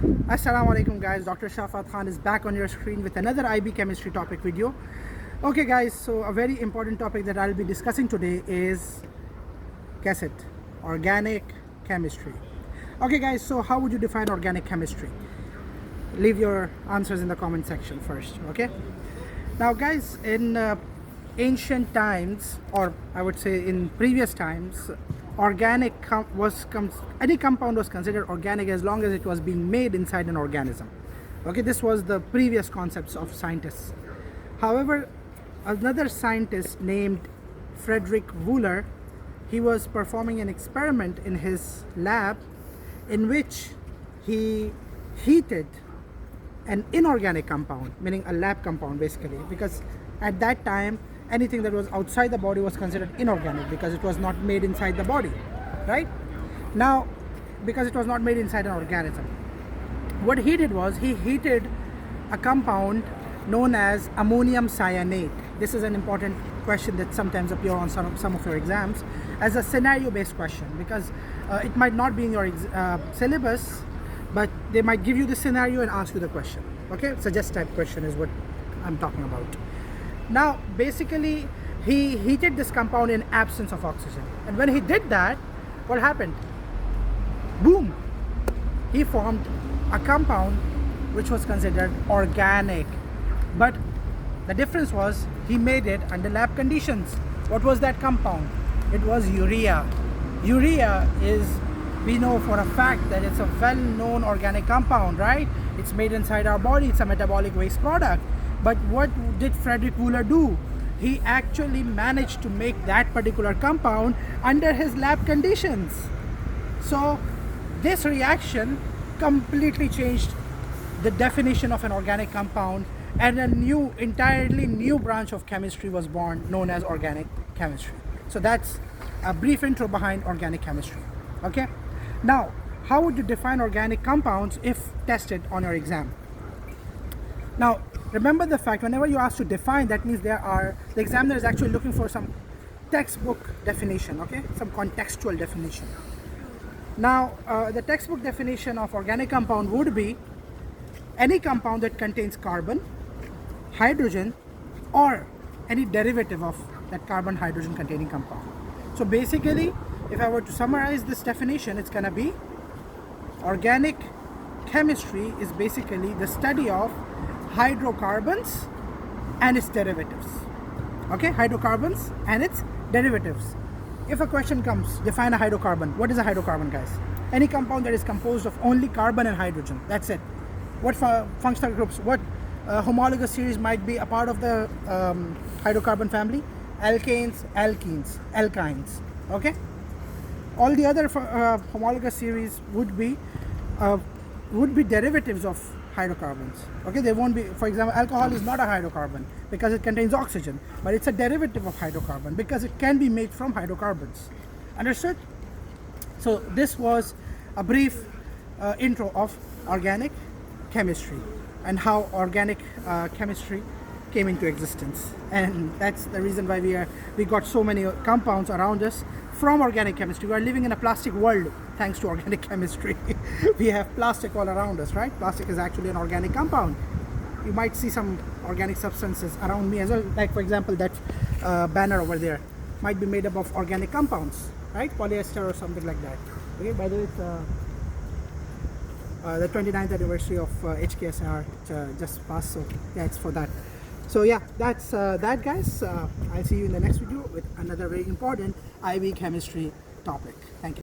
Assalamu alaikum guys, Dr. Shah Fahad Khan is back on your screen with another IB chemistry topic video. Okay guys, so a very important topic that I'll be discussing today is, guess it, organic chemistry. Okay guys, so how would you define organic chemistry? Leave your answers in the comment section first, okay? Now guys, in ancient times, or I would say in previous times, any compound was considered organic as long as it was being made inside an organism. Okay, this was the previous concepts of scientists. However, another scientist named Friedrich Wöhler, he was performing an experiment in his lab in which he heated an inorganic compound, meaning a lab compound basically, because at that time anything that was outside the body was considered inorganic because it was not made inside the body, right? Now, because it was not made inside an organism, what he did was he heated a compound known as ammonium cyanate. This is an important question that sometimes appears on some of your exams as a scenario-based question, because it might not be in your syllabus, but they might give you the scenario and ask you the question. Okay, suggest type question is what I'm talking about. Now basically he heated this compound in absence of oxygen, and when he did that, what happened? Boom! He formed a compound which was considered organic, but the difference was he made it under lab conditions. What was that compound? It was urea. Urea is, we know for a fact that it's a well-known organic compound, right? It's made inside our body, it's a metabolic waste product. But what did Friedrich Wöhler do? He actually managed to make that particular compound under his lab conditions. So this reaction completely changed the definition of an organic compound, and a entirely new branch of chemistry was born known as organic chemistry. So that's a brief intro behind organic chemistry. Okay? Now, how would you define organic compounds if tested on your exam? Now, remember the fact, whenever you ask to define, that means the examiner is actually looking for some textbook definition, okay? Some contextual definition. Now, the textbook definition of organic compound would be any compound that contains carbon, hydrogen, or any derivative of that carbon hydrogen containing compound. So basically, if I were to summarize this definition, it's gonna be organic chemistry is basically the study of hydrocarbons and its derivatives. Okay, hydrocarbons and its derivatives. If a question comes, define a hydrocarbon. What is a hydrocarbon, guys? Any compound that is composed of only carbon and hydrogen. That's it. What functional groups, what homologous series might be a part of the hydrocarbon family? Alkanes, alkenes, alkynes. Okay. All the other homologous series would be derivatives of hydrocarbons. Okay, they won't be, for example, alcohol is not a hydrocarbon because it contains oxygen, but it's a derivative of hydrocarbon because it can be made from hydrocarbons. Understood? So this was a brief intro of organic chemistry and how organic chemistry came into existence, and that's the reason why we got so many compounds around us from organic chemistry. We are living in a plastic world thanks to organic chemistry. We have plastic all around us, right? Plastic is actually an organic compound. You might see some organic substances around me as well, like for example that banner over there might be made up of organic compounds, right? Polyester or something like that. Okay, by the way, it's the 29th anniversary of HKDSE just passed, so yeah, it's for that. So yeah, that's that, guys. I'll see you in the next video with another very important IB chemistry topic. Thank you.